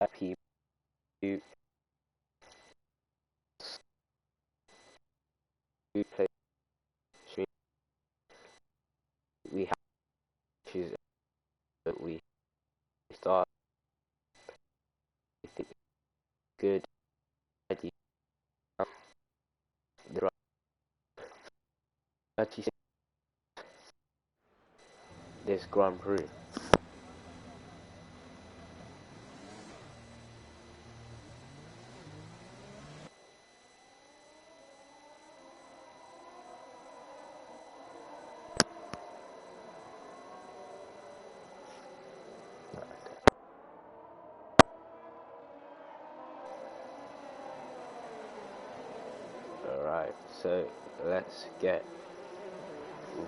people who play. We have issues that we start. I think good idea. The 36 this Grand Prix. Alright, so let's get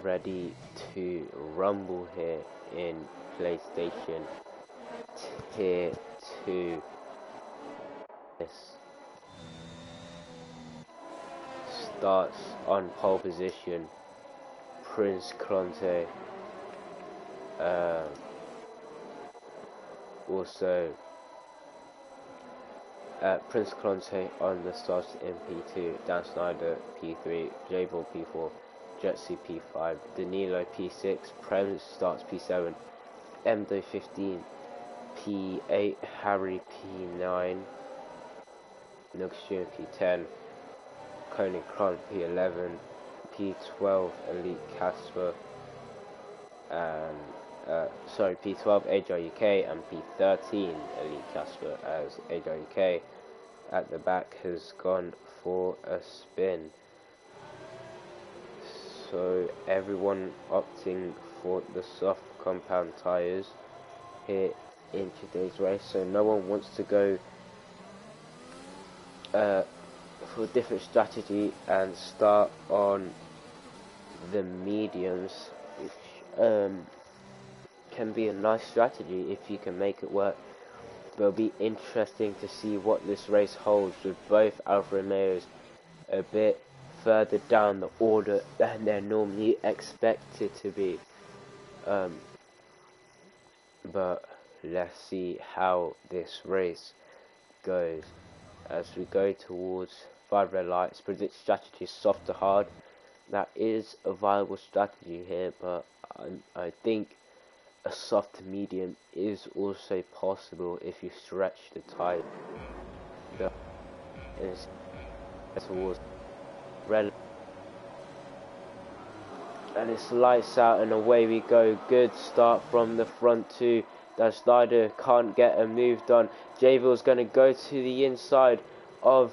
ready to rumble here in PlayStation Tier 2. This starts on pole position, Prince Cronte, also Prince Cronte on the starts in P2, Dan Snyder P3, J-Ball P4, Jetsy P5, Danilo P6, Prem starts P7, Emdo 15, P8, Harry P9, Nuxian P10, Koenig Kron P11, P12 Elite Casper, and P12 AJUK and P13 Elite Casper, as AJUK at the back has gone for a spin. So everyone opting for the soft compound tyres here in today's race, so no one wants to go for a different strategy and start on the mediums, which can be a nice strategy if you can make it work. It'll be interesting to see what this race holds, with both Alfa Romeos a bit further down the order than they're normally expected to be. But let's see how this race goes as we go towards 5 red lights. Predict strategy soft to hard. That is a viable strategy here, but I think a soft medium is also possible if you stretch the tyre towards red, and it's lights out and away we go. Good start from the front two. Dan Snyder can't get a move done. Javille's going to go to the inside of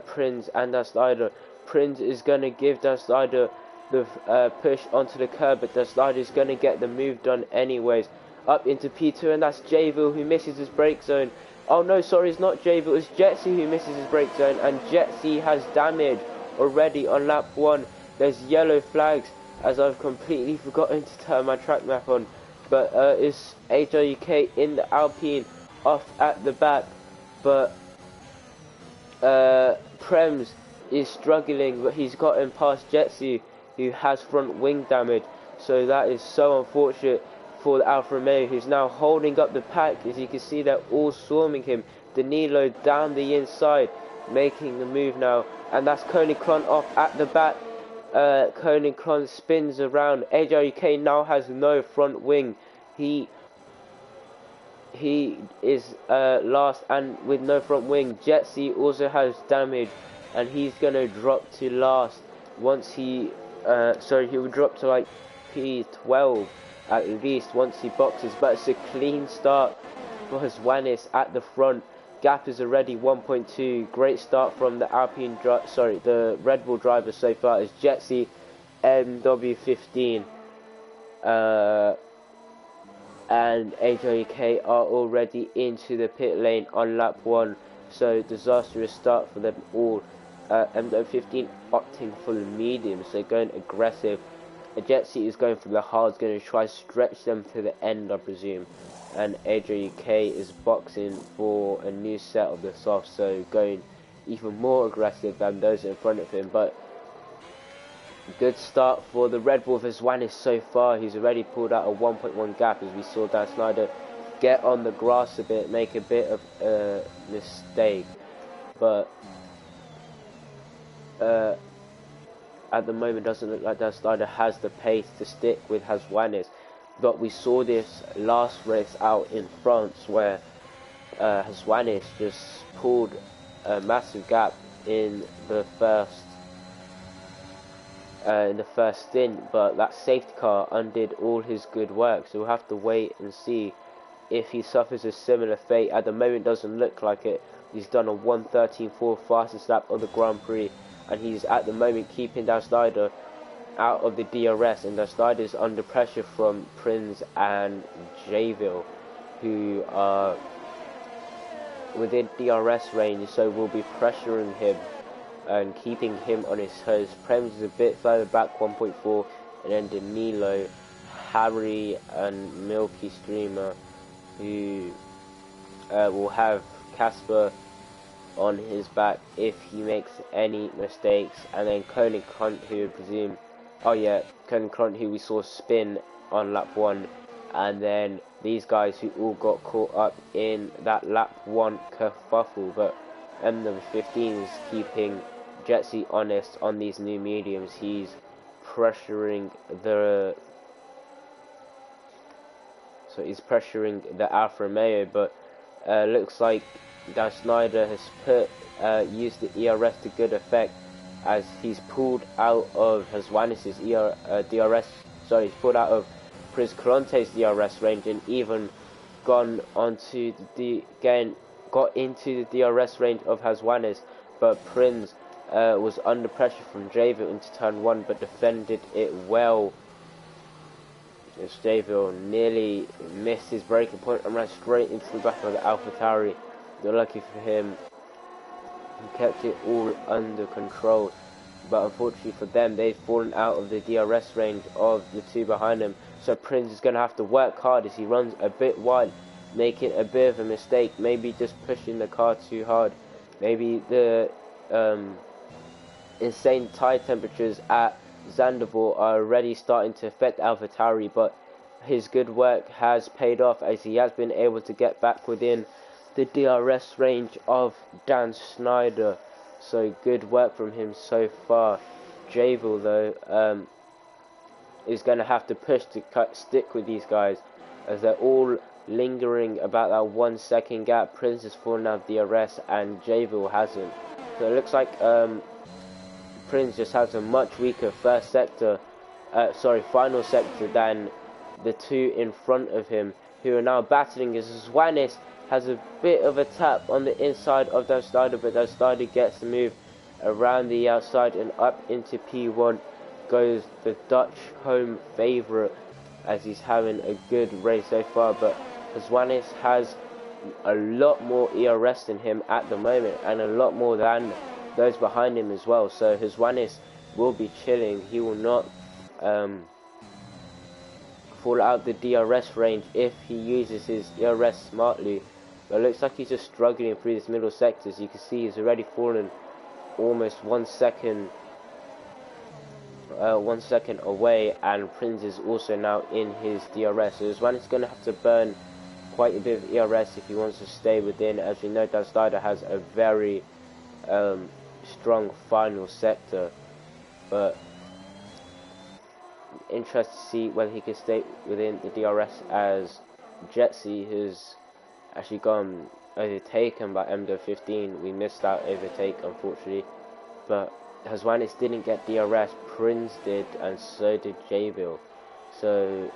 Prince and Dan Snyder. Prince is going to give Dan Snyder the push onto the curb, but Dan Snyder is going to get the move done anyways. Up into P2, and that's Javille who misses his brake zone. Oh no, sorry, it's not Javille, it's Jetsy who misses his brake zone, and Jetsy has damage already on lap 1. There's yellow flags as I've completely forgotten to turn my track map on, but it's HRUK in the Alpine off at the back, but Prems is struggling, but he's gotten past Jetsy who has front wing damage, so that is so unfortunate for the Alfa Romeo, who's now holding up the pack. As you can see, they're all swarming him. Danilo down the inside, making the move now, and that's Koenig Kron off at the back. Koenig Kron spins around. AJUK now has no front wing. He is last and with no front wing. Jetsy also has damage, and he's gonna drop to last once he he will drop to like P12 at least once he boxes, but it's a clean start for Zwanis at the front. Gap is already 1.2. Great start from the Alpine the Red Bull driver so far is Jetsy MW15 and AJK are already into the pit lane on lap 1, so disastrous start for them all. MW15 opting for the medium, so going aggressive. Jetsy is going for the hards, going to try stretch them to the end, I presume. And AJK is boxing for a new set of the softs, so going even more aggressive than those in front of him. But good start for the Red Bull Zwanis so far. He's already pulled out a 1.1 gap, as we saw Dan Snyder get on the grass a bit, make a bit of a mistake, but at the moment doesn't look like Dan Snyder has the pace to stick with Haswanis. But we saw this last race out in France where Haswanis just pulled a massive gap in the first stint, but that safety car undid all his good work, so we'll have to wait and see if he suffers a similar fate. At the moment doesn't look like it. He's done a 1:13.4 fastest lap of the Grand Prix, and he's at the moment keeping Dan Snyder out of the DRS, and Dan Snyder is under pressure from Prinz and Jayville, who are within DRS range, so we'll be pressuring him and keeping him on his toes. Prem's is a bit further back, 1.4, and then Danilo, Harry and Milky Streamer, who will have Casper on his back if he makes any mistakes, and then Koenig Krunt, who I presume, Koenig Krunt, who we saw spin on lap 1, and then these guys who all got caught up in that lap 1 kerfuffle. But M15 is keeping Jetsy honest on these new mediums. He's pressuring the Alfa Romeo, but looks like Dan Snyder has used the ERS to good effect, as he's pulled out of Haswanis' DRS. Sorry, he's pulled out of Prinz Karante's DRS range, and even got into the DRS range of Haswanis. But Prinz was under pressure from Jayville into turn 1, but defended it well. As Jayville nearly missed his braking point and ran straight into the back of the AlphaTauri. But lucky for him, he kept it all under control. But unfortunately for them, they've fallen out of the DRS range of the two behind him. So Prinz is going to have to work hard as he runs a bit wide, making a bit of a mistake. Maybe just pushing the car too hard. Maybe the insane tire temperatures at Zandvoort are already starting to affect AlphaTauri, but his good work has paid off as he has been able to get back within the DRS range of Dan Snyder. So good work from him so far. Jayville though is going to have to push to stick with these guys, as they're all lingering about that 1 second gap. Prinz has fallen out of DRS and Jayville hasn't. So it looks like Prinz just has a much weaker final sector than the two in front of him, who are now battling as Zwanis has a bit of a tap on the inside of Dan Snyder, but Dan Snyder gets the move around the outside and up into P1 goes the Dutch home favourite, as he's having a good race so far. But Zwanis has a lot more ERS than him at the moment, and a lot more than those behind him as well. So Haswanis will be chilling. He will not fall out the DRS range if he uses his ERS smartly. But it looks like he's just struggling through this middle sectors. You can see he's already fallen almost 1 second away, and Prinz is also now in his DRS. So Haswanis is going to have to burn quite a bit of ERS if he wants to stay within. As we know, Dan Snyder has a very strong final sector, but interested to see whether he can stay within the DRS, as Jetsy has actually gone overtaken by M15. We missed that overtake, unfortunately, but Haswanis didn't get DRS, Prinz did, and so did Jayville. So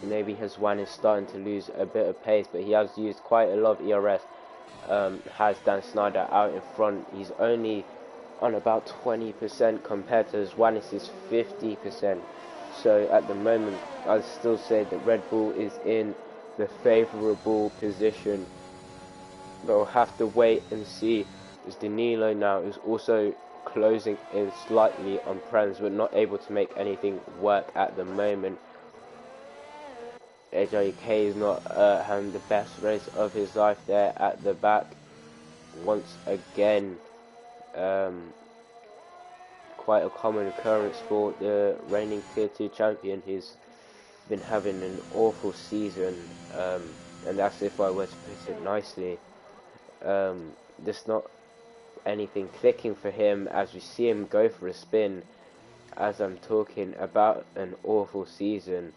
maybe Haswanis starting to lose a bit of pace, but he has used quite a lot of ERS. Has Dan Snyder out in front. He's only on about 20% compared to Haswanis' 50%. So at the moment, I'd still say that Red Bull is in the favourable position. But we'll have to wait and see, as Danilo now is also closing in slightly on Prinz, but not able to make anything work at the moment. AJK is not having the best race of his life there at the back. Once again, quite a common occurrence for the reigning Tier 2 champion. His been having an awful season, and that's if I were to put it nicely. There's not anything clicking for him as we see him go for a spin as I'm talking about an awful season.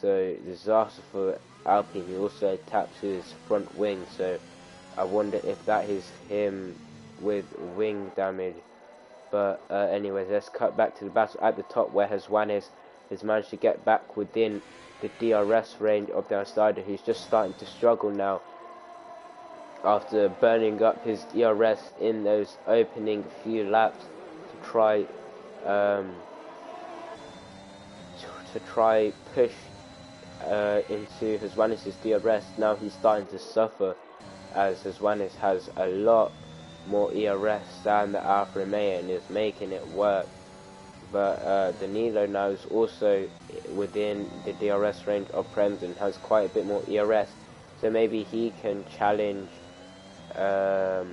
So disaster for Alpine. He also taps his front wing, so I wonder if that is him with wing damage. But anyways, let's cut back to the battle at the top where Juanes has managed to get back within the DRS range of the outsider, who's just starting to struggle now after burning up his DRS in those opening few laps to try push into Juanes' DRS. Now he's starting to suffer as Juanes has a lot more ERS than the Alfa Romeo and is making it work. But Danilo now is also within the DRS range of Prems and has quite a bit more ERS, so maybe he can challenge the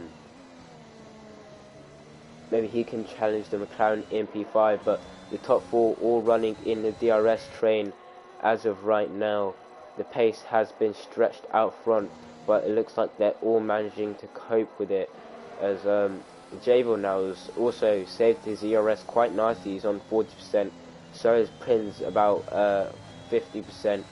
McLaren MP5. But the top four all running in the DRS train as of right now. The pace has been stretched out front, but it looks like they're all managing to cope with it, as Javel now has also saved his ERS quite nicely. He's on 40%, so is Prince about 50%.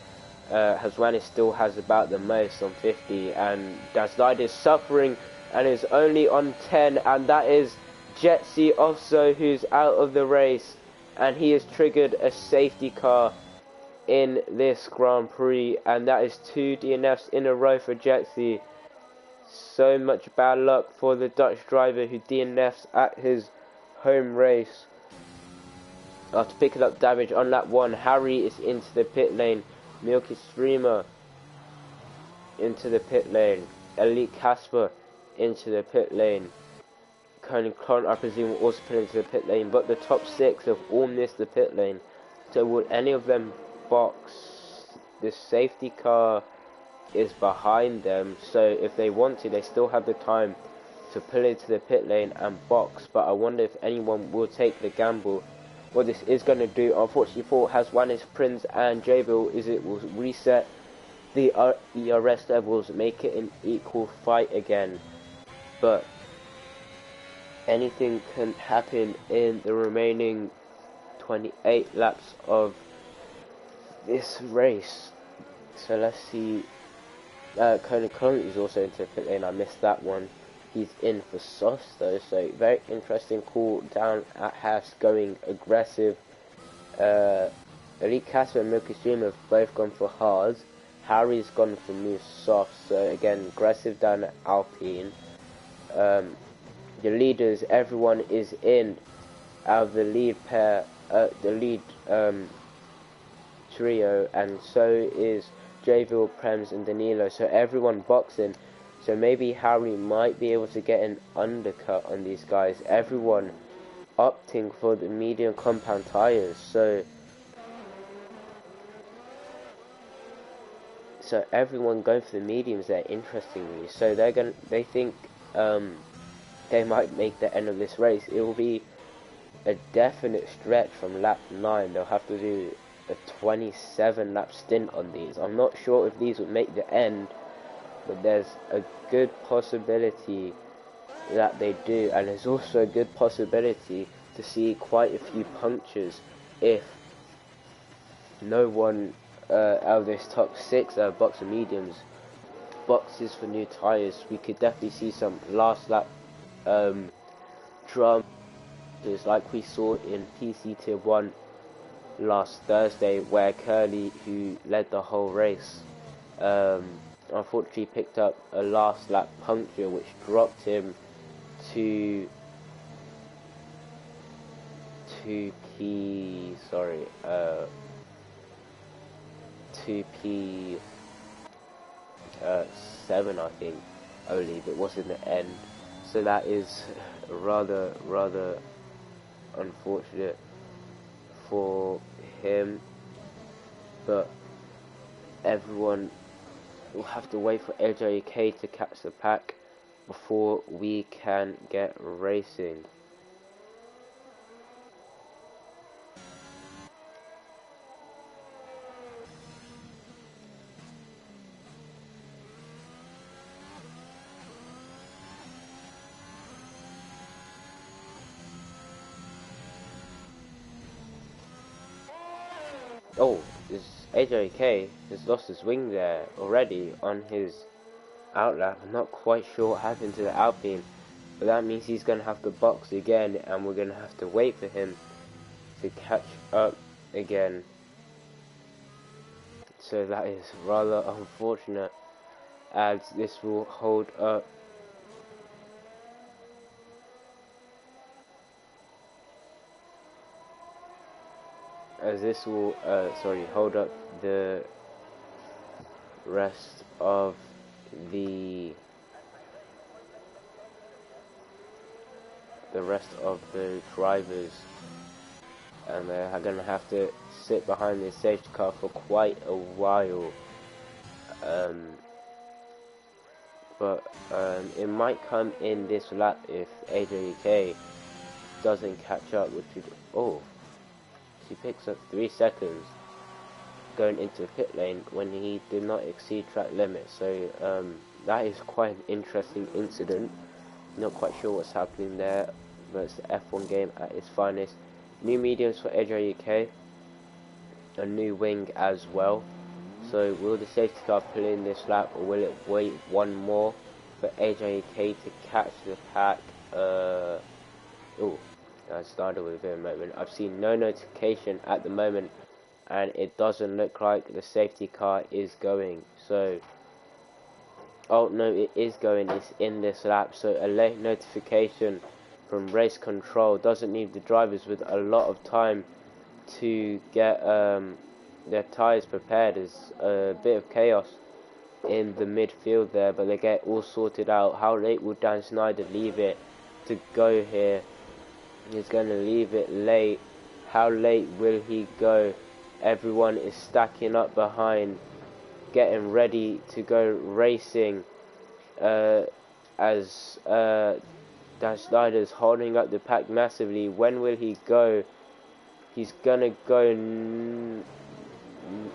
Juanes still has about the most on 50, and Daslide is suffering and is only on 10, and that is Jetsi also who's out of the race, and he has triggered a safety car in this Grand Prix, and that is 2 DNFs in a row for Jetsi. So much bad luck for the Dutch driver who DNFs at his home race. After picking up damage on lap 1, Harry is into the pit lane. Milky Streamer into the pit lane. Elite Casper into the pit lane. Conan Cron, I presume, will also put into the pit lane, but the top 6 have all missed the pit lane. So would any of them box? The safety car is behind them, so if they want to, they still have the time to pull into the pit lane and box. But I wonder if anyone will take the gamble. What this is going to do, unfortunately for Juanes, Prince and Jabil, is it will reset the ERS levels, make it an equal fight again. But anything can happen in the remaining 28 laps of this race. So let's see. Conan Cron is also into the pit lane. I missed that one. He's in for Sauce though, so very interesting call down at Haas, going aggressive. Elite Casper and Milky Stream have both gone for hards. Harry's gone for new soft, so again aggressive down at Alpine. The leaders, everyone is in out of the lead pair, the lead trio, and so is Javel, Prems and Danilo, so everyone boxing. So maybe Harry might be able to get an undercut on these guys. Everyone opting for the medium compound tires, so everyone going for the mediums there, interestingly. So they think they might make the end of this race. It will be a definite stretch from lap 9. They'll have to do a 27 lap stint on these. I'm not sure if these would make the end, but there's a good possibility that they do, and there's also a good possibility to see quite a few punctures if no one out of this top 6 boxer mediums boxes for new tires. We could definitely see some last lap dramas like we saw in PC Tier 1 last Thursday, where Curly, who led the whole race, unfortunately picked up a last lap puncture which dropped him to 2P7 I think only, but was in the end. So that is rather unfortunate for him, but everyone will have to wait for LJK to catch the pack before we can get racing. Oh, is AJK has lost his wing there already on his outlap. I'm not quite sure what happened to the Alpine, but that means he's going to have to box again, and we're going to have to wait for him to catch up again. So that is rather unfortunate, as this will hold up hold up the rest of the drivers, and they're gonna have to sit behind this safety car for quite a while. But it might come in this lap if AJK doesn't catch up, which would, he picks up 3 seconds going into the pit lane when he did not exceed track limit. So that is quite an interesting incident. Not quite sure what's happening there, but it's the F1 game at its finest. New mediums for AJK, a new wing as well. So will the safety car pull in this lap, or will it wait one more for AJK to catch the pack? I started with a moment. I've seen no notification at the moment, and it doesn't look like the safety car is going. So, oh no, it is going. It's in this lap. So a late notification from race control doesn't leave the drivers with a lot of time to get their tyres prepared. There's a bit of chaos in the midfield there, but they get all sorted out. How late will Dan Snyder leave it to go here? He's going to leave it late. How late will he go? Everyone is stacking up behind, getting ready to go racing, as Dan Snyder's holding up the pack massively. When will he go? He's gonna go.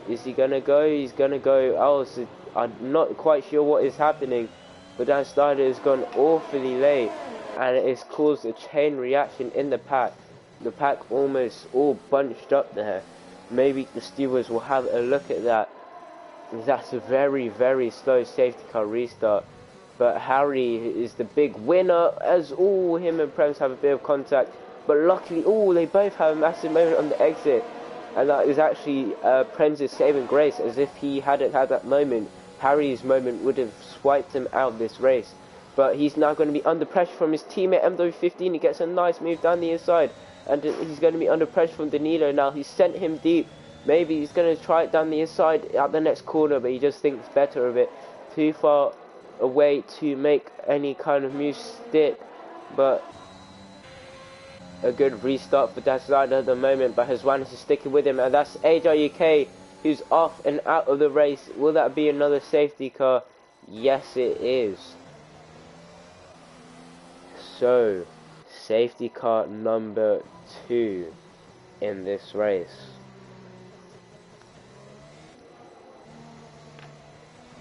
Is he gonna go? He's gonna go. Oh, so I'm not quite sure what is happening, but Dan Snyder has gone awfully late, and it's caused a chain reaction in the pack. The pack almost all bunched up there. Maybe the stewards will have a look at that. That's a very, very slow safety car restart. But Harry is the big winner, as all him and Prems have a bit of contact. But luckily, they both have a massive moment on the exit. And that is actually Prems' saving grace, as if he hadn't had that moment, Harry's moment would have swiped him out of this race. But he's now going to be under pressure from his teammate MW15. He gets a nice move down the inside, and he's going to be under pressure from Danilo now. He's sent him deep. Maybe he's going to try it down the inside at the next corner, but he just thinks better of it. Too far away to make any kind of move stick, but a good restart for Dan Snyder at the moment, but Hezwanis is sticking with him, and that's AJK who's off and out of the race. Will that be another safety car? Yes, it is. So, safety car number 2 in this race.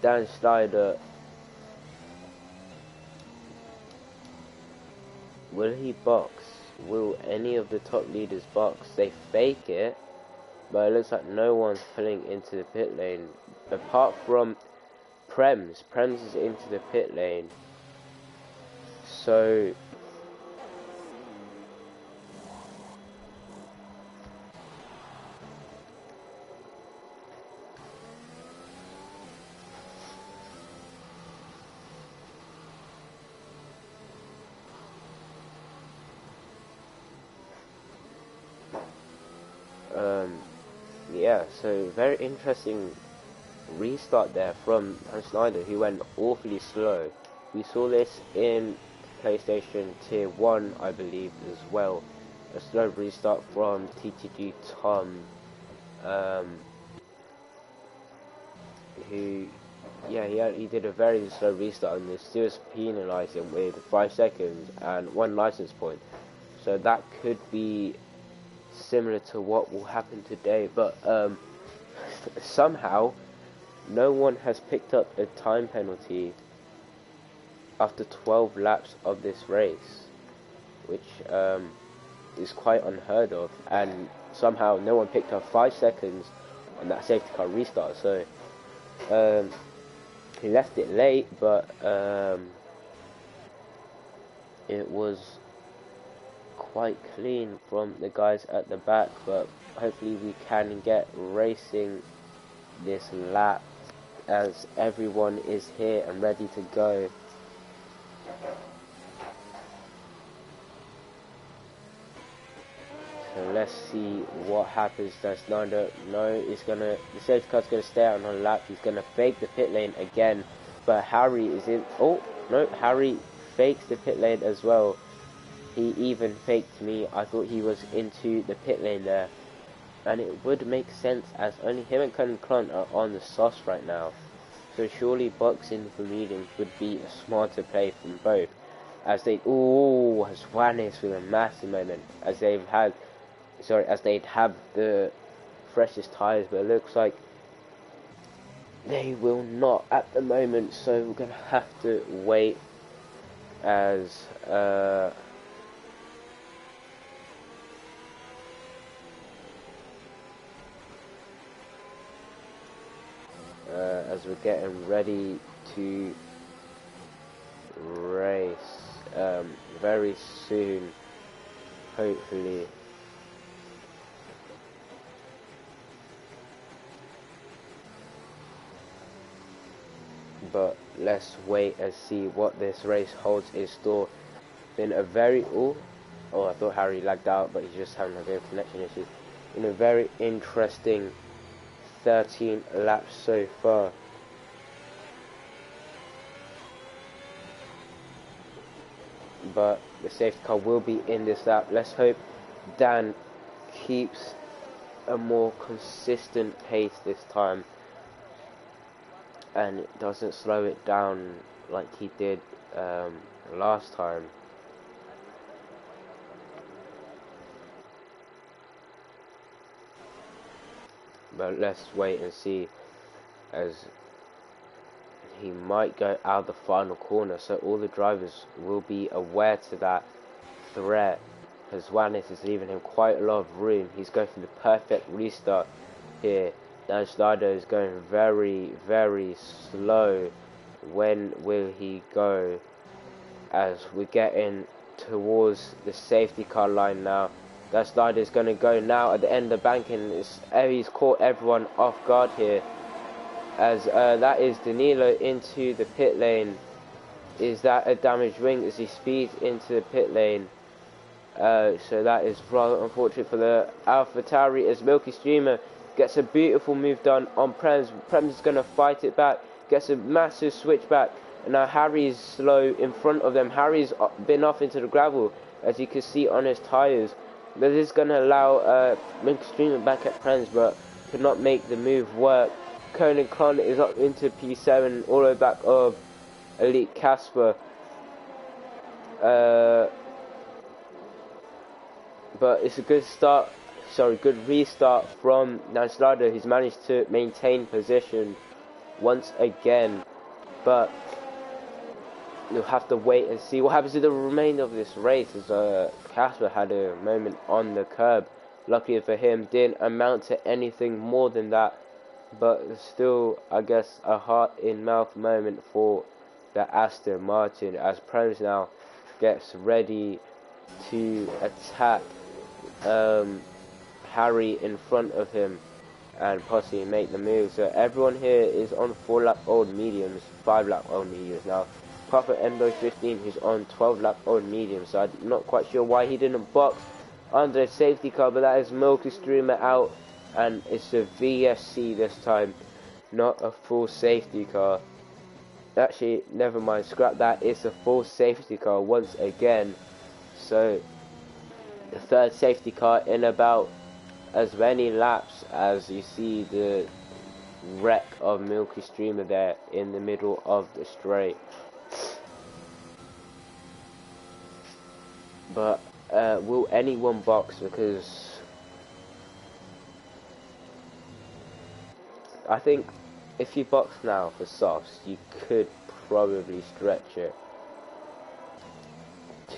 Dan Snyder, will he box? Will any of the top leaders box? They fake it, but it looks like no one's pulling into the pit lane apart from Prems. Prems is into the pit lane. So yeah, so very interesting restart there from Dan Snyder, who went awfully slow. We saw this in PlayStation Tier 1, I believe, as well. A slow restart from TTG Tom, who, yeah, he did a very slow restart, and the stewards penalised him with 5 seconds and 1 license point. So that could be similar to what will happen today, but somehow no one has picked up a time penalty after 12 laps of this race, which is quite unheard of, and somehow no one picked up 5 seconds and that safety car restart. So he left it late, but it was quite clean from the guys at the back. But hopefully we can get racing this lap, as everyone is here and ready to go. So let's see what happens. That's Snyder. No, the safety car's gonna stay out on a lap. He's gonna fake the pit lane again, but Harry is in. Oh no, Harry fakes the pit lane as well. He even faked me. I thought he was into the pit lane there, and it would make sense as only him and Colin Clunt are on the sauce right now. So surely boxing for mediums would be a smarter play from both, as they has Juanes with a massive moment, as they'd have the freshest tyres, but it looks like they will not at the moment. So we're gonna have to wait as we're getting ready to race very soon, hopefully. But let's wait and see what this race holds in store. Been a very I thought Harry lagged out, but he's just having a bit of connection issues. Been a very interesting 13 laps so far. But the safety car will be in this lap. Let's hope Dan keeps a more consistent pace this time and it doesn't slow it down like he did last time. But let's wait and see, as he might go out the final corner, so all the drivers will be aware to that threat, because Juanes is leaving him quite a lot of room. He's going for the perfect restart here. Dan Schneider is going very, very slow. When will he go? As we're getting towards the safety car line now. Dan Schneider is going to go now at the end of the banking. He's caught everyone off guard here, as that is Danilo into the pit lane. Is that a damaged wing as he speeds into the pit lane? So that is rather unfortunate for the AlphaTauri, as Milky Streamer gets a beautiful move done on Prems. Prems is going to fight it back, gets a massive switchback, and now Harry's slow in front of them. Harry's been off into the gravel, as you can see on his tyres. But this is going to allow Milky Streamer back at Prems, but could not make the move work. Conan Kron is up into P7, all the way back of Elite Casper. But it's a good start. Good restart from Nanslardo. He's managed to maintain position once again, but you'll have to wait and see what happens to the remainder of this race, as Casper had a moment on the curb. Luckily for him, didn't amount to anything more than that, but still, I guess, a heart-in-mouth moment for the Aston Martin, as Proms now gets ready to attack Harry in front of him and possibly make the move. So everyone here is on 4-lap-old mediums, 5-lap-old mediums now. Apart from Endo 15, who's on 12-lap-old mediums. So I'm not quite sure why he didn't box under a safety car, but that is Milky Streamer out, and it's a VSC this time, not a full safety car. Actually, never mind, scrap that. It's a full safety car once again. So the third safety car in about as many laps, as you see the wreck of Milky Streamer there in the middle of the straight. But will anyone box? Because I think if you box now for softs, you could probably stretch it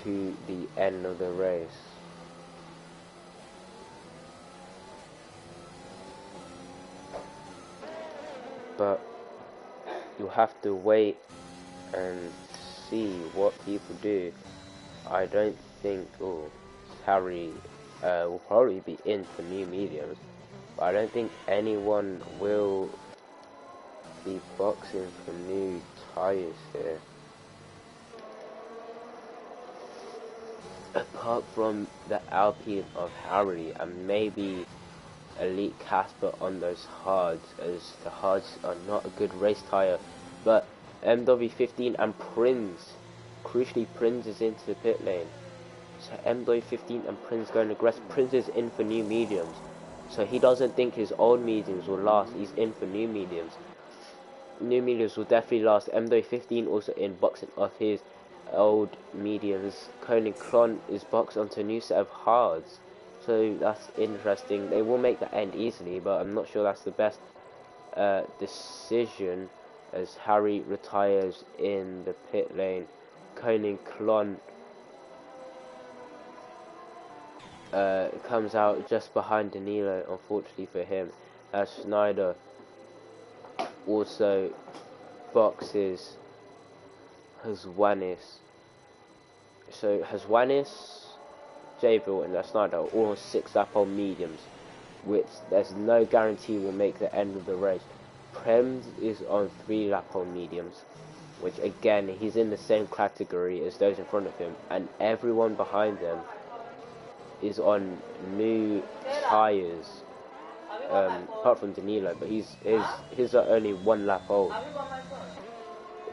to the end of the race. but you'll have to wait and see what people do. I don't think Harry will probably be in for new mediums, but I don't think anyone will be boxing for new tires here. Apart from the Alpine of Harry and maybe Elite Casper on those hards, as the hards are not a good race tyre, but MW15 and Prince, crucially Prince is into the pit lane, so MW15 and Prince going aggressive. Prince is in for new mediums, so he doesn't think his old mediums will last, he's in for new mediums. New mediums will definitely last. MW15 also in boxing off his old mediums. Koenig Klon is boxed onto a new set of hards, so that's interesting. They will make the end easily, but I'm not sure that's the best decision, as Harry retires in the pit lane. Koenig Klon comes out just behind Danilo, unfortunately for him, as Schneider also boxes Hazwanis. So Hazwanis, Jabil and Schneider are all 6 lap on mediums, which there's no guarantee will make the end of the race. Prems is on 3 lap on mediums, which again, he's in the same category as those in front of him, and everyone behind them is on new tyres, apart from Danilo, but his are only 1 lap old.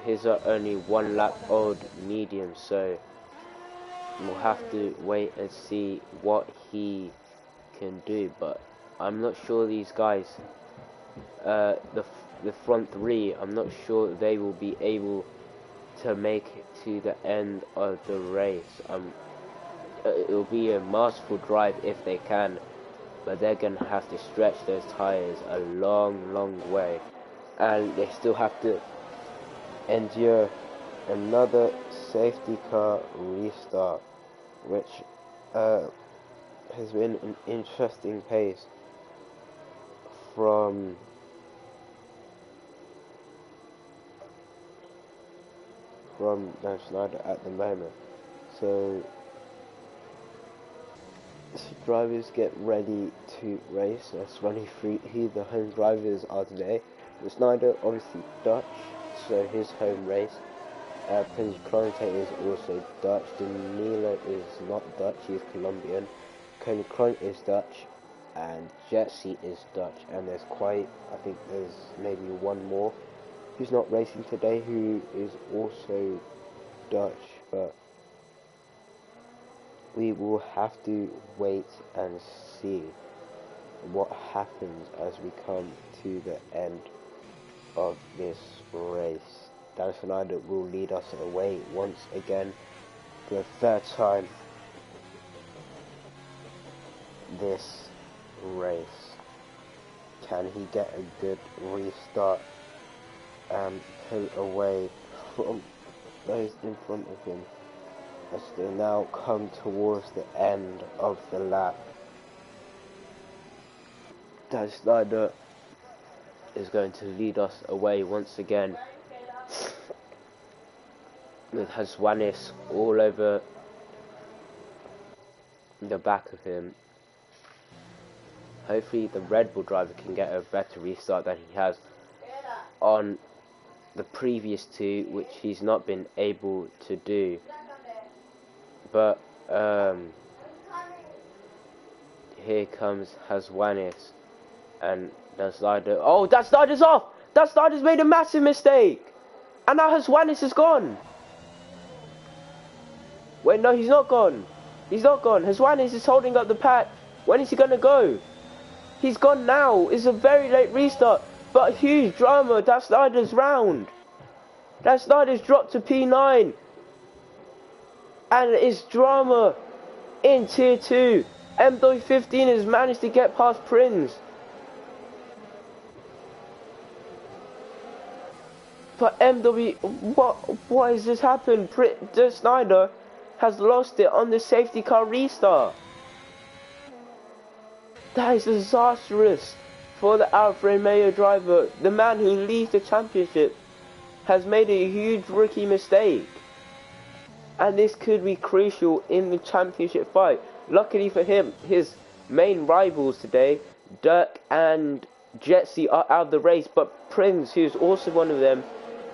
His are only 1 lap old medium, so we'll have to wait and see what he can do. But I'm not sure these guys, the front 3, I'm not sure they will be able to make it to the end of the race. It will be a masterful drive if they can, but they're going to have to stretch those tyres a long way, and they still have to endure another safety car restart, which has been an interesting pace from Dan Schneider at the moment. So drivers get ready to race. That's running through who the home drivers are today. Schneider obviously Dutch, so his home race. Prince Cronte is also Dutch. Danilo is not Dutch, he is Colombian. Koenig Klon is Dutch, and Jetsi is Dutch. And there's I think there's maybe one more who's not racing today who is also Dutch, but we will have to wait and see what happens as we come to the end of this race. Dan Schneider will lead us away once again for the 3rd time this race. Can he get a good restart and pull away from those in front of him as they now come towards the end of the lap? Dan Schneider is going to lead us away once again, with Hazwanis all over the back of him. Hopefully the Red Bull driver can get a better restart than he has on the previous 2, which he's not been able to do. But here comes Hazwanis and Dan Schneider. Oh, Dan Schneider's off! Dan Schneider's made a massive mistake! And now Hazwanis is gone! Wait, no, he's not gone. He's not gone. Hazwanis is holding up the pack. When is he gonna go? He's gone now. It's a very late restart, but huge drama. Dan Schneider's round. Dan Schneider's dropped to P9. And it's drama in Tier 2. MW15 has managed to get past Prince. But MW, what has this happened? Dan Schneider has lost it on the safety car restart. That is disastrous for the Alfa Romeo driver, the man who leads the championship, has made a huge rookie mistake. And this could be crucial in the championship fight. Luckily for him, his main rivals today, Dirk and Jetsi, are out of the race, but Prince, who's also one of them,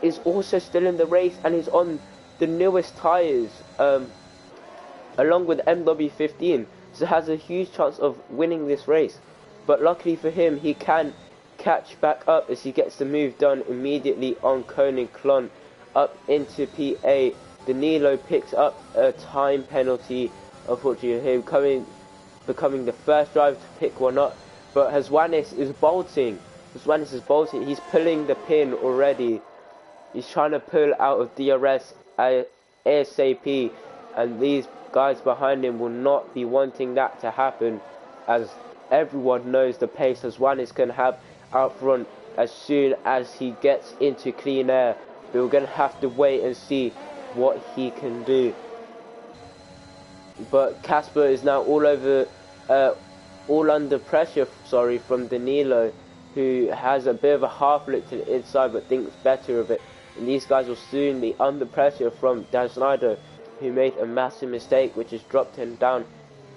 is also still in the race and is on the newest tyres, along with MW15, so has a huge chance of winning this race. But luckily for him, he can catch back up as he gets the move done immediately on Koning Klon up into P8. Danilo picks up a time penalty, unfortunately him becoming the first driver to pick one up, but Hazwanis is bolting. He's pulling the pin already. He's trying to pull out of DRS ASAP, and these guys behind him will not be wanting that to happen, as everyone knows the pace Hazwanis can have out front as soon as he gets into clean air. But we're going to have to wait and see what he can do. But Casper is now all under pressure, from Danilo, who has a bit of a half look to the inside but thinks better of it. And these guys will soon be under pressure from Dan Snyder, who made a massive mistake which has dropped him down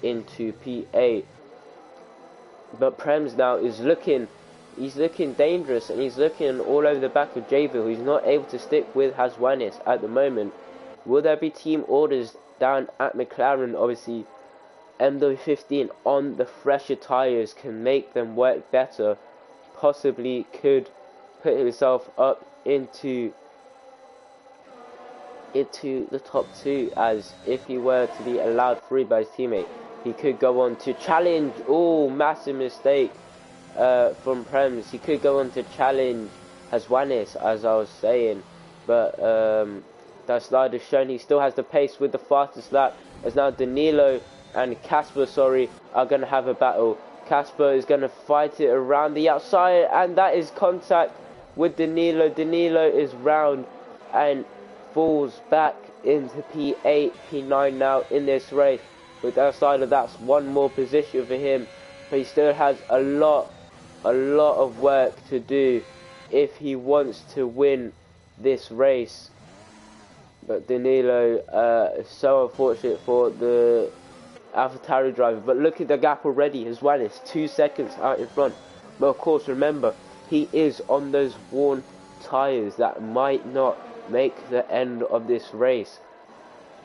into P8. But Prems now is looking dangerous, and he's looking all over the back of Javier, who's not able to stick with Hazwanis at the moment. Will there be team orders down at McLaren? Obviously, MW15 on the fresher tyres can make them work better. Possibly could put himself up into the top 2, as if he were to be allowed free by his teammate, he could go on to challenge. Oh, massive mistake from Prems. He could go on to challenge Hazwanis, as I was saying, but that slide has shown he still has the pace with the fastest lap, as now Danilo and Casper, are going to have a battle. Casper is going to fight it around the outside, and that is contact with Danilo. Danilo is round and falls back into P8, P9 now in this race. With outside of that's one more position for him, but he still has a lot of work to do if he wants to win this race. But Danilo is so unfortunate for the AlphaTauri driver. But look at the gap already as well. It's 2 seconds out in front. But of course, remember, he is on those worn tyres that might not make the end of this race,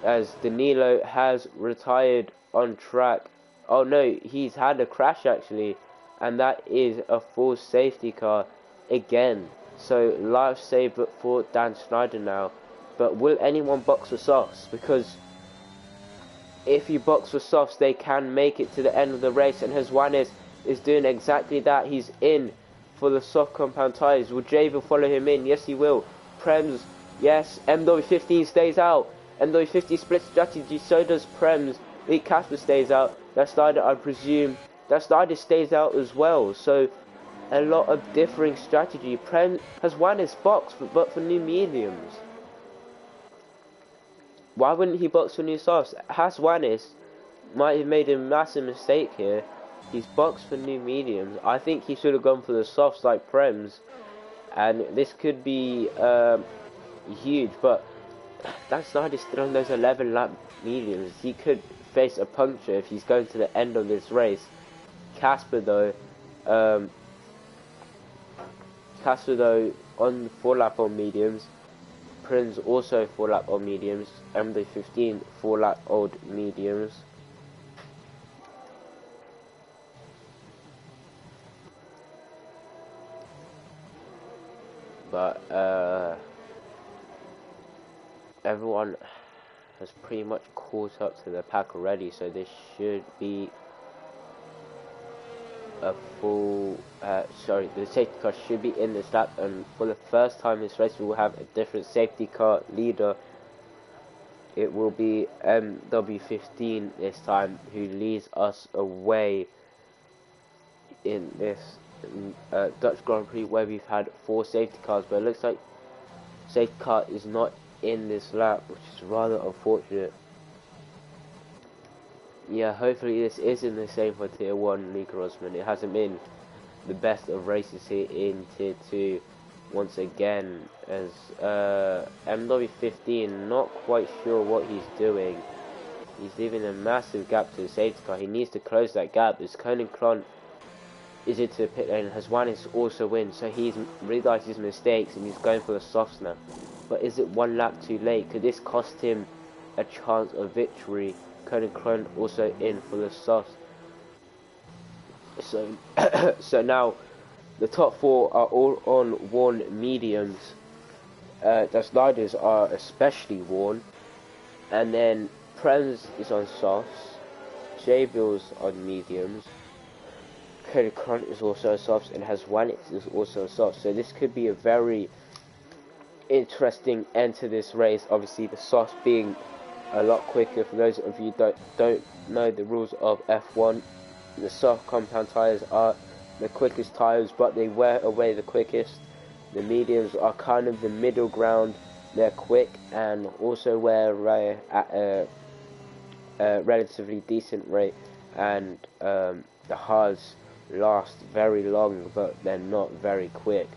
as Danilo has retired on track. Oh no, he's had a crash actually, and that is a full safety car again. So lifesaver for Dan Snyder now. But will anyone box for softs? Because if you box for softs, they can make it to the end of the race, and Hazwanis is doing exactly that. He's in for the soft compound tyres. Will Javier follow him in? Yes, he will. Prems, yes. MW15 stays out. MW50 split strategy, so does Prems. Lee Casper stays out. That Snyder, I presume, that Snyder stays out as well. So a lot of differing strategy. Prems has won his box, but for new mediums. Why wouldn't he box for new softs? Hazwanis might have made a massive mistake here. He's boxed for new mediums. I think he should have gone for the softs like Prems, and this could be huge. But Dan Snyder's still on those 11 lap mediums. He could face a puncture if he's going to the end of this race. Casper though on 4 lap on mediums. Prince also 4 lap on mediums. MD15 4 lap old mediums. But everyone has pretty much caught up to the pack already, so this should be a full the safety car should be in this lap, and for the first time this race we will have a different safety car leader. It will be MW15 this time, who leads us away in this Dutch Grand Prix, where we've had 4 safety cars, but it looks like safety car is not in this lap, which is rather unfortunate. Yeah, hopefully this isn't the same for Tier 1 League Rosman. It hasn't been the best of races here in Tier 2 once again, as MW15 not quite sure what he's doing. He's leaving a massive gap to the safety car. He needs to close that gap. As Conan Klon is into the pit lane, Haswanis also wins, so he's realised his mistakes and he's going for the softs now. But is it one lap too late? Could this cost him a chance of victory? Conan Klon also in for the softs. So, so now the top 4 are all on worn mediums. The sliders are especially worn, and then Prems is on softs, J-Bills on mediums, Cody Crunch is also on softs, and Haswanix is also on softs. So this could be a very interesting end to this race. Obviously the softs being a lot quicker. For those of you don't know the rules of F1, the soft compound tyres are the quickest tyres, but they wear away the quickest. The mediums are kind of the middle ground. They're quick and also wear away at a relatively decent rate, and the hards last very long, but they're not very quick.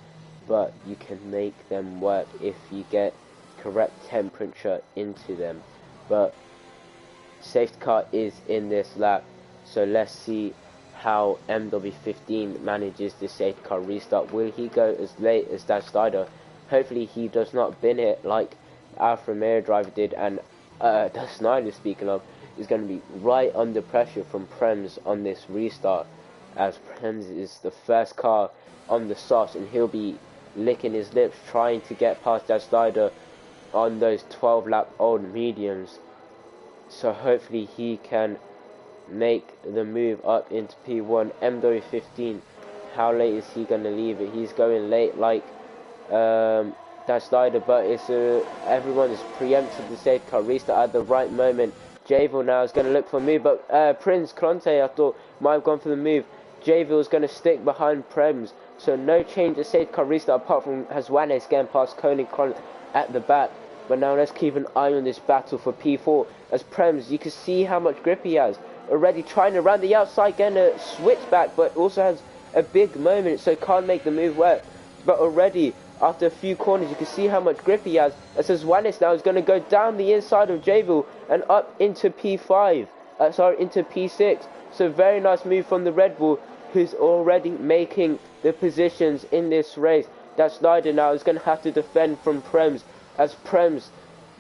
But you can make them work if you get correct temperature into them. But safety car is in this lap, so let's see how MW15 manages the safety car restart. Will he go as late as that Slider? Hopefully he does not bin it like Alfa Romeo driver did, and the Snyder, speaking of, is going to be right under pressure from Prems on this restart, as Prems is the first car on the softs, and he'll be licking his lips trying to get past that Slider on those 12 lap old mediums. So hopefully he can make the move up into P1. MW15, how late is he going to leave it? He's going late like that Slider, but it's everyone's preempted the safety car restart at the right moment. Javel now is going to look for a move, but Prince Clonte, I thought, might have gone for the move. Javel is going to stick behind Prems, so no change to safety car restart apart from Haswanes getting past Koenig at the back. But now let's keep an eye on this battle for P4, as Prems, you can see how much grip he has. Already trying to run the outside, getting a switchback, but also has a big moment, so can't make the move work. But already, after a few corners, you can see how much grip he has. As Haswanes now is going to go down the inside of Javel and up into P5, into P6. So very nice move from the Red Bull, who's already making the positions in this race. That Snyder now is going to have to defend from Prems, as Prems,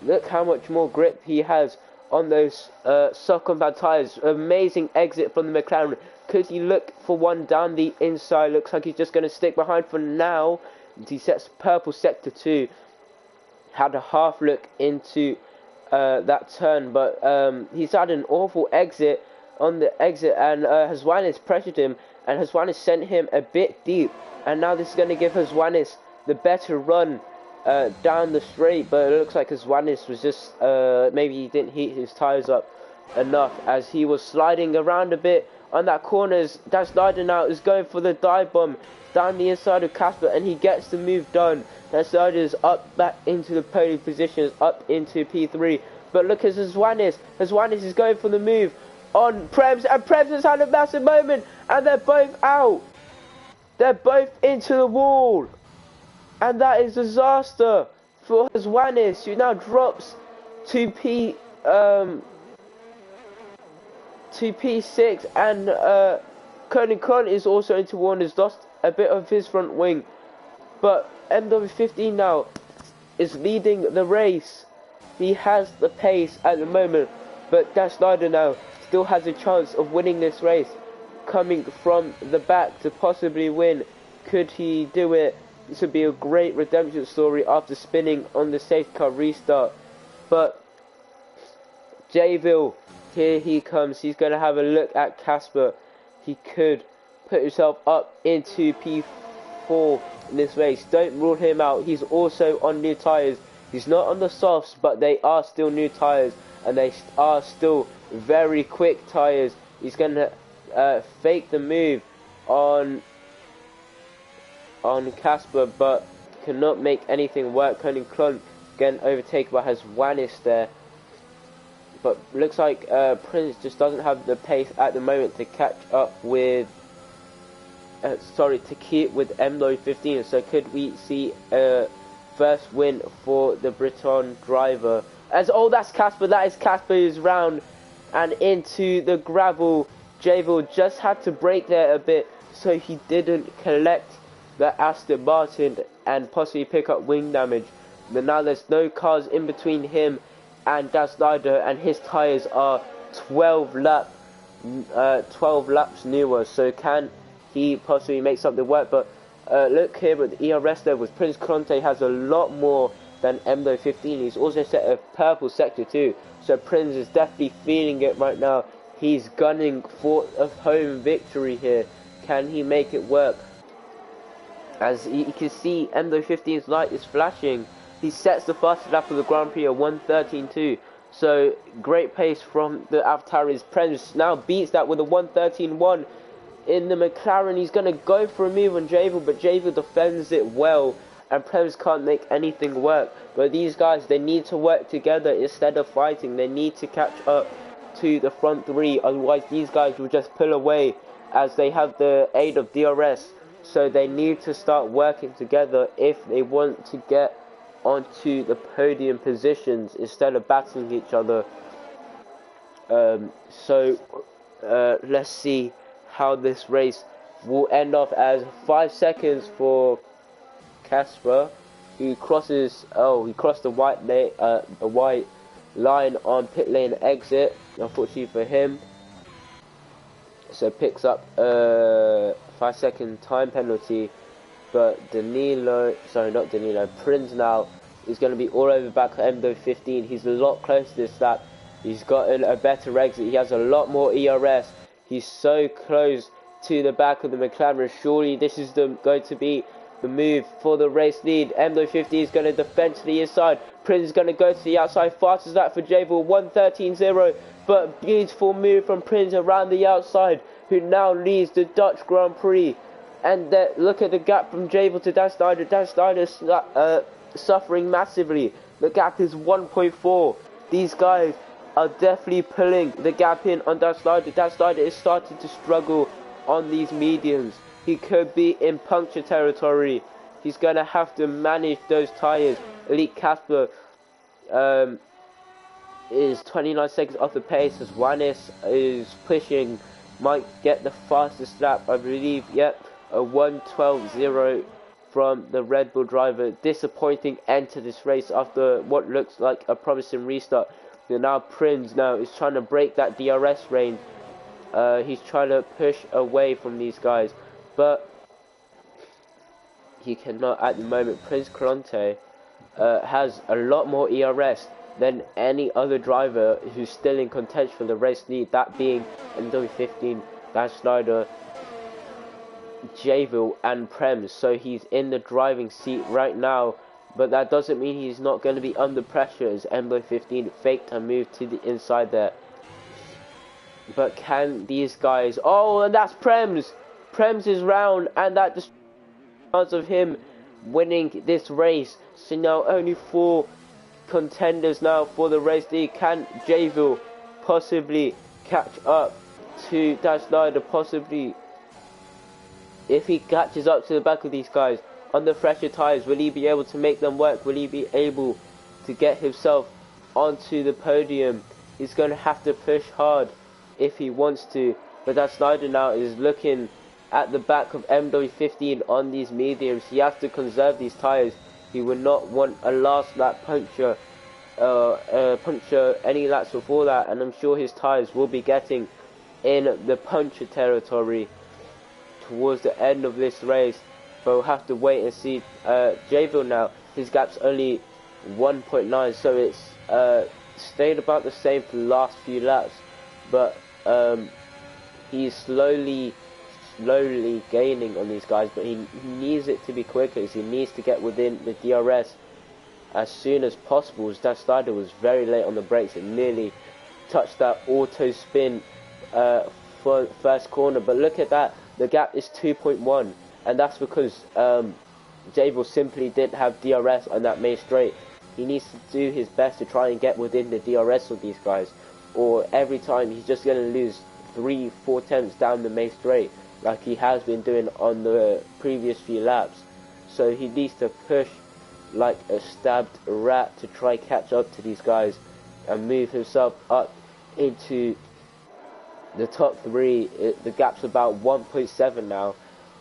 look how much more grip he has on those soft compound tyres. Amazing exit from the McLaren. Could he look for one down the inside? Looks like he's just going to stick behind for now. He sets purple sector 2. Had a half look into that turn, but he's had an awful exit on the exit, and Haswanis pressured him, and Haswanis sent him a bit deep, and now this is going to give Haswanis the better run down the straight. But it looks like Haswanis was just maybe he didn't heat his tyres up enough, as he was sliding around a bit on that corners. That Snyder now is going for the dive bomb down the inside of Casper, and he gets the move done. That Snyder is up back into the podium positions, up into P3. But look at Haswanis. Haswanis is going for the move on Prems, and Prems has had a massive moment, and they're both out. They're both into the wall, and that is disaster for Haswanis, who now drops to P6, and Koenig Kron is also into Warner's, lost a bit of his front wing. But MW15 now is leading the race. He has the pace at the moment, but Dan Snyder now still has a chance of winning this race, coming from the back to possibly win. Could he do it? This would be a great redemption story after spinning on the safety car restart. But Jayville, here he comes. He's going to have a look at Casper. He could put himself up into P4 in this race. Don't rule him out. He's also on new tyres. He's not on the softs, but they are still new tyres, and they are still very quick tyres. He's going to fake the move on Casper, but cannot make anything work. Koenig Klon getting overtaken by Haswanis there. But looks like Prince just doesn't have the pace at the moment to catch up with to keep with MW15. So could we see a first win for the Briton driver? That's Casper. That is Casper who's round and into the gravel. Javel just had to brake there a bit so he didn't collect the Aston Martin and possibly pick up wing damage. But now there's no cars in between him and Dan Snyder, and his tyres are 12 laps newer. So can he possibly make something work? But look here with the ERS levels. Prince Conte has a lot more than MW15. He's also set a purple sector too. So Prince is definitely feeling it right now. He's gunning for a home victory here. Can he make it work? As you can see, MW15's light is flashing. He sets the fastest lap of the Grand Prix at 1:13.2. So great pace from the AlphaTauri's. Prince now beats that with a 1:13.1 in the McLaren. He's going to go for a move on Javel, but Javel defends it well, and Prince can't make anything work. But these guys, they need to work together instead of fighting. They need to catch up to the front three, otherwise these guys will just pull away, as they have the aid of DRS. So they need to start working together if they want to get onto the podium positions instead of battling each other. Let's see how this race will end off, as 5 seconds for Casper, who crosses. He crossed the white line on pit lane exit, unfortunately for him. So picks up a 5-second time penalty. But Prince now is going to be all over back at MW15. He's a lot closer to this lap. He's gotten a better exit. He has a lot more ERS. He's so close to the back of the McLaren. Surely this is going to be the move for the race lead. MW15 is going to defend to the inside. Prince is going to go to the outside. Fastest lap for Javel, 1:13.0. But beautiful move from Prince around the outside, who now leads the Dutch Grand Prix. And look at the gap from Javel to Dan Snyder. Dan Snyder is suffering massively. The gap is 1.4. These guys are definitely pulling the gap in on Dan Snyder. Dan Snyder is starting to struggle on these mediums. He could be in puncture territory. He's going to have to manage those tyres. Elite Casper is 29 seconds off the pace, as Wanis is pushing. Might get the fastest lap, I believe. Yep. A 1:12.0 from the Red Bull driver. Disappointing end to this race after what looks like a promising restart. And now Prince is trying to break that DRS range. He's trying to push away from these guys, but he cannot at the moment. Prince Conte has a lot more ERS than any other driver who's still in contention for the race lead, that being MW15, Dan Snyder, Javel and Prem. So he's in the driving seat right now, but that doesn't mean he's not going to be under pressure, as MW15 faked and moved to the inside there. But can these guys... and that's Prem's is round, and that just chance of him winning this race. So now only 4 contenders now for the race lead. Can Javel possibly catch up to Dan Snyder? Possibly. If he catches up to the back of these guys on the fresher tyres, will he be able to make them work? Will he be able to get himself onto the podium? He's going to have to push hard if he wants to. But Dan Snyder now is looking at the back of MW15 on these mediums. He has to conserve these tyres. He will not want a last lap puncture any laps before that. And I'm sure his tyres will be getting in the puncture territory towards the end of this race, but we'll have to wait and see. Javel now, his gap's only 1.9, so it's stayed about the same for the last few laps, but he's slowly gaining on these guys, but he needs it to be quicker, as he needs to get within the DRS as soon as possible. As Dan Snyder was very late on the brakes and nearly touched that auto spin for first corner, but look at that. The gap is 2.1, and that's because Javel simply didn't have DRS on that main straight. He needs to do his best to try and get within the DRS of these guys, or every time he's just going to lose 3-4 tenths down the main straight. like he has been doing on the previous few laps. So he needs to push like a stabbed rat to try catch up to these guys and move himself up into the top 3. The gap's about 1.7 now,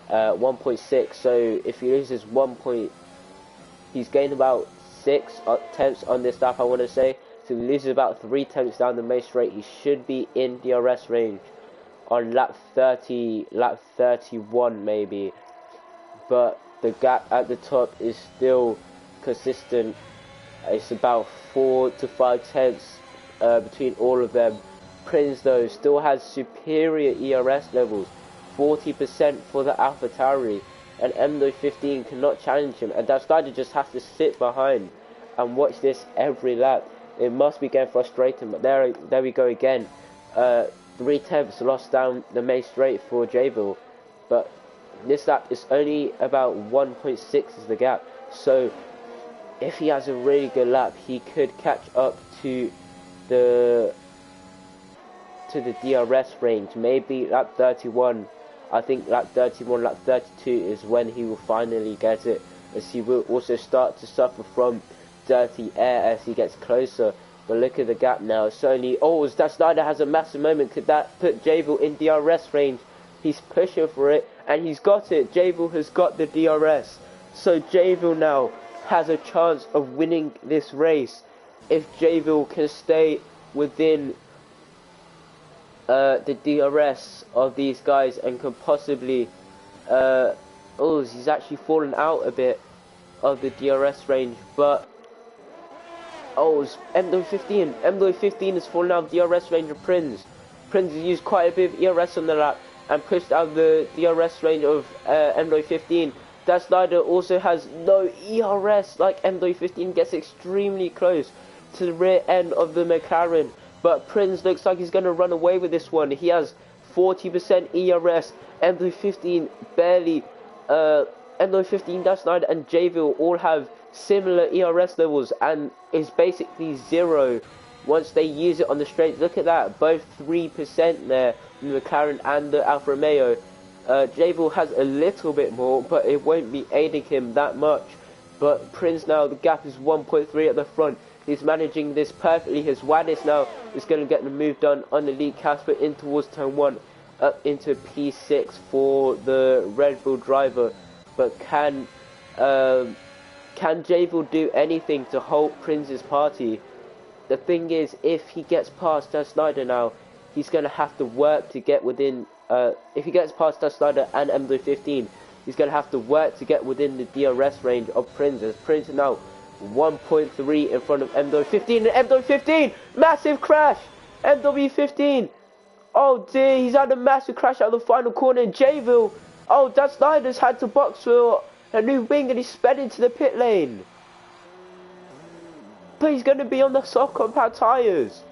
1.6. So if he loses he's gained about 6 tenths on this lap, I want to say. So if he loses about 3 tenths down the main straight, he should be in DRS range on lap 30, lap 31 maybe. But the gap at the top is still consistent. It's about 4 to 5 tenths between all of them. Prince though still has superior ERS levels, 40% for the AlphaTauri, and MW15 cannot challenge him, and that Snyder just has to sit behind and watch this every lap. It must be getting frustrating, but there we go again. 3 tenths lost down the main straight for Jabil, but this lap is only about 1.6 is the gap. So if he has a really good lap, he could catch up to the DRS range, maybe lap 31. I think lap 31, lap 32 is when he will finally get it, as he will also start to suffer from dirty air as he gets closer. But look at the gap now, it's only, that Snyder has a massive moment. Could that put Jabil in DRS range? He's pushing for it, and he's got it. Jabil has got the DRS. So Jabil now has a chance of winning this race if Jabil can stay within the DRS of these guys and can possibly he's actually fallen out a bit of the DRS range, but MW15 has fallen out of DRS range of Prince has used quite a bit of ERS on the lap and pushed out the DRS range of MW15. That Snyder also has no ERS, like MW15 gets extremely close to the rear end of the McLaren. But Prince looks like he's going to run away with this one. He has 40% ERS. MW15 barely. MW15, that Snyder and Jabil all have similar ERS levels, and is basically 0 once they use it on the straight. Look at that, both 3% there in the McLaren and the Alfa Romeo. Jabil has a little bit more, but it won't be aiding him that much. But Prince now, the gap is 1.3 at the front. He's managing this perfectly. His Wadis now is going to get the move done on the lead. Casper in towards turn 1, up into P6 for the Red Bull driver. But can Jabil do anything to halt Prince's party? The thing is, if he gets past that Snyder now, he's going to have to work to get within. If he gets past that Snyder and MW15, he's going to have to work to get within the DRS range of Prince. As Prince now 1.3 in front of MW15, and MW15 massive crash. MW15, oh dear, he's had a massive crash out of the final corner. And Jabil, that Snyder's had to box for a new wing, and he sped into the pit lane. But he's going to be on the soft compound tyres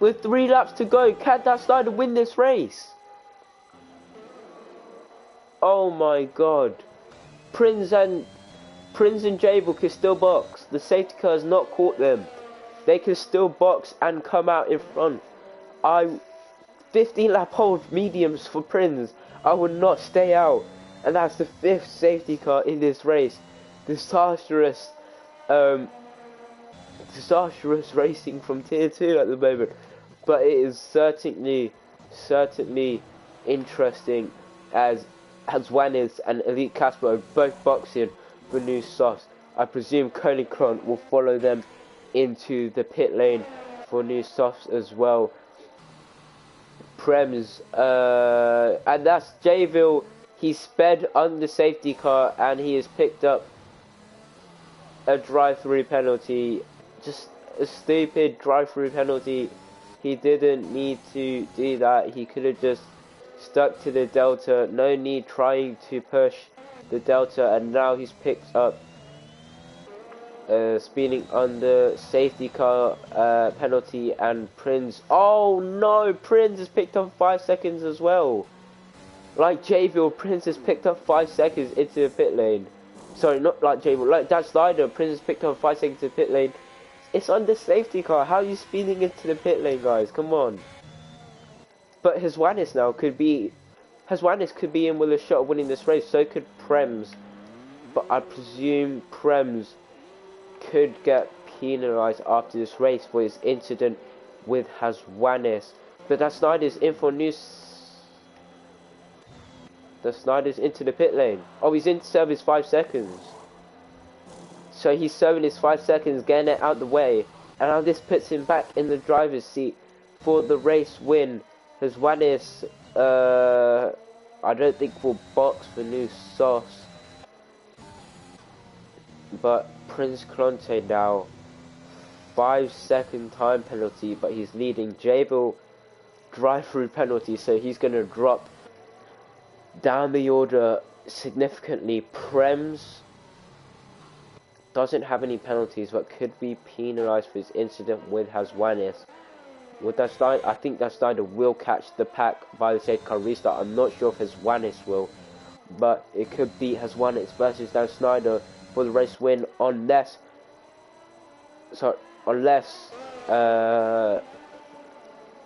with 3 laps to go. Can that Snyder win this race? Oh my god. Prince and Jabil can still box. The safety car has not caught them. They can still box and come out in front. 15 lap hold mediums for Prince. I would not stay out. And that's the 5th safety car in this race. Disastrous racing from tier 2 at the moment. But it is certainly interesting as Wanis and Elite Casper are both boxing for new softs. I presume Koenig-Kron will follow them into the pit lane for new softs as well. Prems, and that's Jabil. He sped on the safety car and he has picked up a drive-through penalty. Just a stupid drive-through penalty. He didn't need to do that. He could have just stuck to the delta. No need trying to push the delta, and now he's picked up speeding on the safety car penalty. And Prince, oh no, Prince has picked up 5 seconds as well. Like Jabil, Prince has picked up 5 seconds into the pit lane. Sorry, not like Jabil, like that Snyder, Prince has picked up 5 seconds into the pit lane. It's on the safety car. How are you speeding into the pit lane, guys? Come on. But his Wanis now could be Haswanis could be in with a shot of winning this race, so could Prems. But I presume Prems could get penalised after this race for his incident with Haswanis. But that Snyder's in for news. The Snyder's into the pit lane. Oh, he's in to serve his 5 seconds. So he's serving his 5 seconds, getting it out the way. And now this puts him back in the driver's seat for the race win. Haswanis, I don't think will box for new sauce. But Prince Clonte now, 5-second time penalty, but he's leading. Jabel drive-through penalty, so he's going to drop down the order significantly. Prems doesn't have any penalties, but could be penalised for his incident with Haswanis. With that Snyder, I think that Snyder will catch the pack by the safety car restart. I'm not sure if Haswanis will, but it could be Haswanis versus Dan Snyder for the race win, unless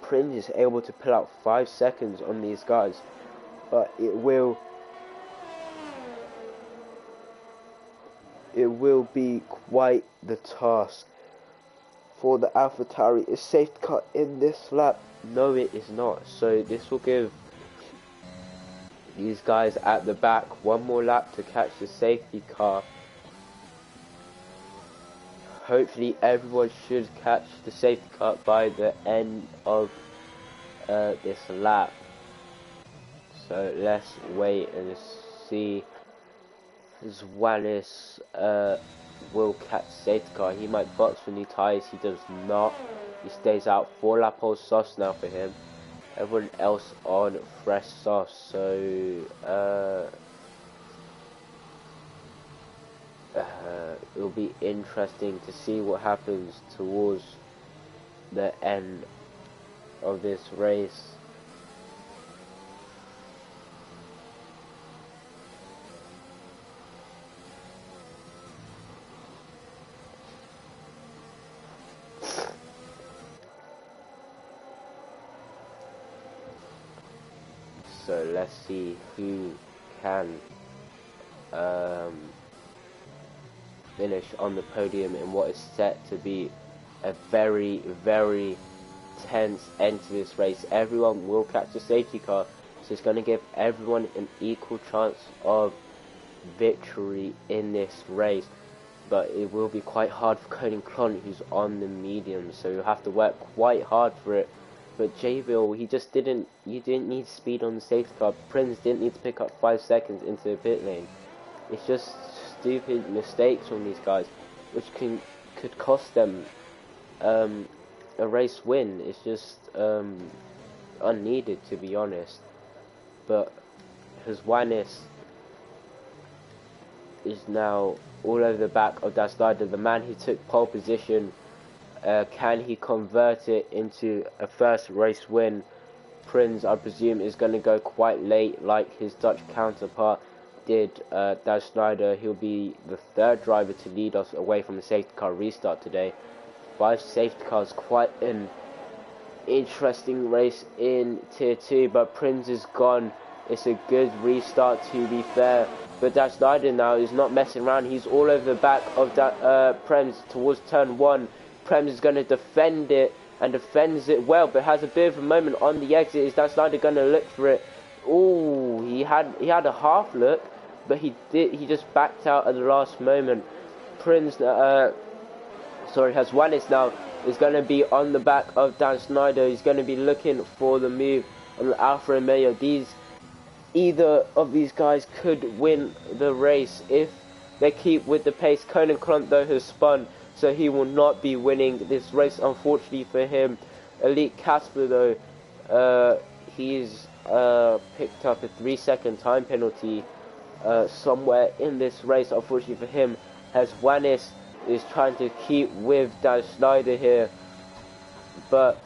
Prince is able to pull out 5 seconds on these guys. But it will be quite the task for the AlphaTauri. Is safety car in this lap? No, it is not. So this will give these guys at the back one more lap to catch the safety car. Hopefully everyone should catch the safety car by the end of this lap. So let's wait and see. Haswanis will catch safety car. He might box for new tyres. He does not. He stays out. 4 lap old sauce now for him. Everyone else on fresh sauce. So it'll be interesting to see what happens towards the end of this race. So let's see who can finish on the podium in what is set to be a very, very tense end to this race. Everyone will catch the safety car, so it's going to give everyone an equal chance of victory in this race. But it will be quite hard for Conan Clon, who's on the medium, so you'll have to work quite hard for it. But Jayville, you didn't need speed on the safety car. Prince didn't need to pick up 5 seconds into the pit lane. It's just stupid mistakes from these guys, which could cost them a race win. It's just unneeded, to be honest. But Haswanis is now all over the back of that Snyder, the man who took pole position. Can he convert it into a first race win? Prince, I presume, is going to go quite late like his Dutch counterpart did. Dan Snyder, he'll be the 3rd driver to lead us away from the safety car restart today. 5 safety cars, quite an interesting race in tier 2, but Prince is gone. It's a good restart, to be fair. But Dan Snyder now is not messing around. He's all over the back of that Prems towards turn 1. Prems is going to defend it, and defends it well, but has a bit of a moment on the exit. Is Dan Snyder going to look for it? Oh, he had a half look, but he just backed out at the last moment. Haswanis now is going to be on the back of Dan Snyder. He's going to be looking for the move on Alfa Romeo. Either of these guys could win the race if they keep with the pace. Conan Clont, though, has spun, so he will not be winning this race, unfortunately for him. Elite Casper, though, he's picked up a 3-second time penalty somewhere in this race, unfortunately for him. Haswanis is trying to keep with Dan Snyder here, but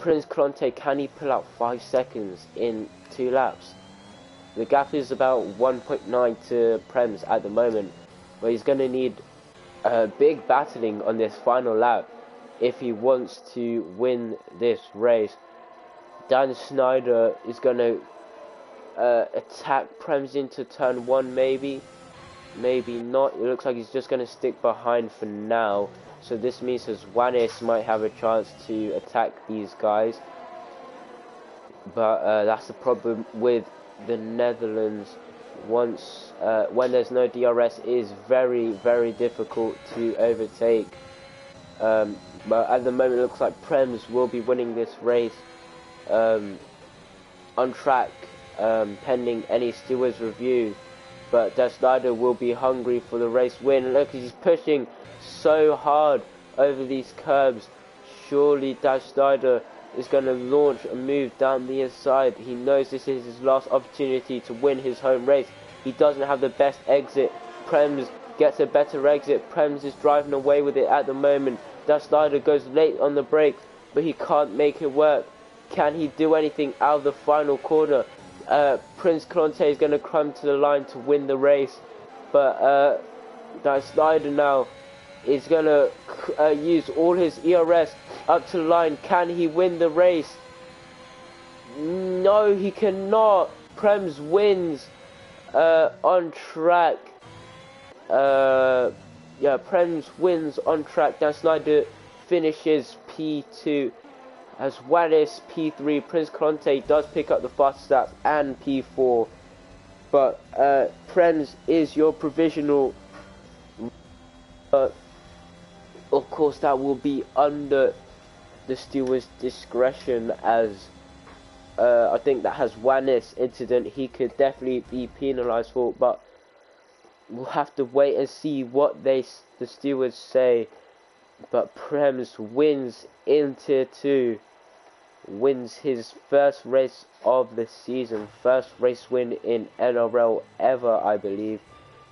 Prince Clonte, can he pull out 5 seconds in 2 laps? The gap is about 1.9 to Prems at the moment, but he's going to need big battling on this final lap if he wants to win this race. Dan Snyder is going to attack Prems into turn 1 maybe. Maybe not. It looks like he's just going to stick behind for now. So this means Zwanis might have a chance to attack these guys. But that's the problem with the Netherlands. Once when there's no DRS, it is very, very difficult to overtake. But at the moment it looks like Prems will be winning this race on track, pending any stewards review. But Dan Snyder will be hungry for the race win. Look, he's pushing so hard over these curbs. Surely Dan Snyder is going to launch a move down the inside. He knows this is his last opportunity to win his home race. He doesn't have the best exit. Prems gets a better exit. Prems is driving away with it at the moment. Dan Snyder goes late on the brake, but he can't make it work. Can he do anything out of the final corner? Prince Clonte is going to come to the line to win the race, but Dan Snyder now is going to use all his ERS up to the line. Can he win the race? No, he cannot. Prems wins on track. Yeah, Prems wins on track. Dan Snyder finishes P2. As Wallace P3, Prince Conte does pick up the fastest lap and P4, but Prems is your provisional. Of course, that will be under the steward's discretion, as I think that has Wallace incident he could definitely be penalised for, but we'll have to wait and see what the stewards say. But Prems wins in Tier 2. Wins his first race of the season, first race win in NRL ever, I believe.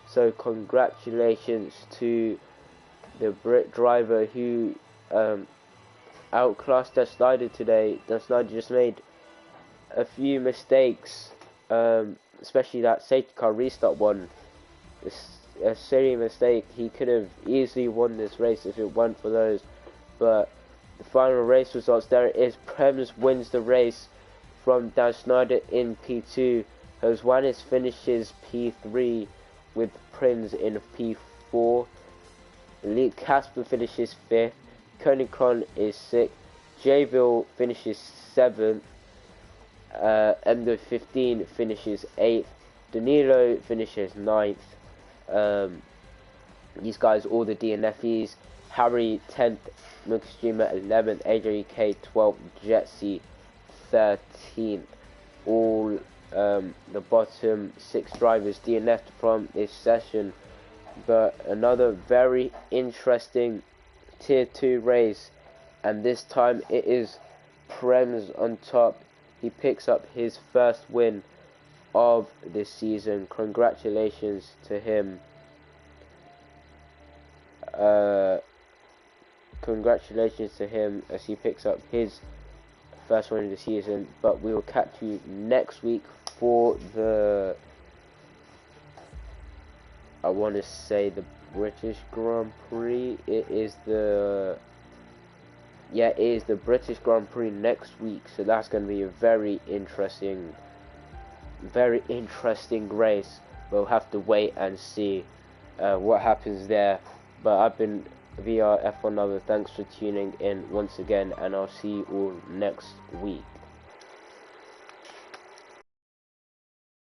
So congratulations to the Brit driver who outclassed Dan Snyder today. Dan Snyder just made a few mistakes, especially that safety car restart one. It's a silly mistake. He could have easily won this race if it weren't for those, but the final race results, there it is. Prems wins the race from Dan Snyder in P2. Hoswanis finishes P3 with Prince in P4. Elite Casper finishes 5th. Koenig-Kron is 6th. Jayville finishes 7th. Endo 15 finishes 8th. Danilo finishes 9th. These guys, all the DNFs. Harry 10th, Mukashima 11th, AJK 12th, Jetsy 13th. All the bottom 6 drivers DNF'd from this session. But another very interesting Tier 2 race, and this time it is Prems on top. He picks up his first win of this season. Congratulations to him. Congratulations to him as he picks up his first win of the season. But we will catch you next week for the, I want to say, the British Grand Prix. It is the British Grand Prix next week, so that's going to be a very interesting race. We'll have to wait and see what happens there. But I've been VR F1 Lover. Thanks for tuning in once again, and I'll see you all next week.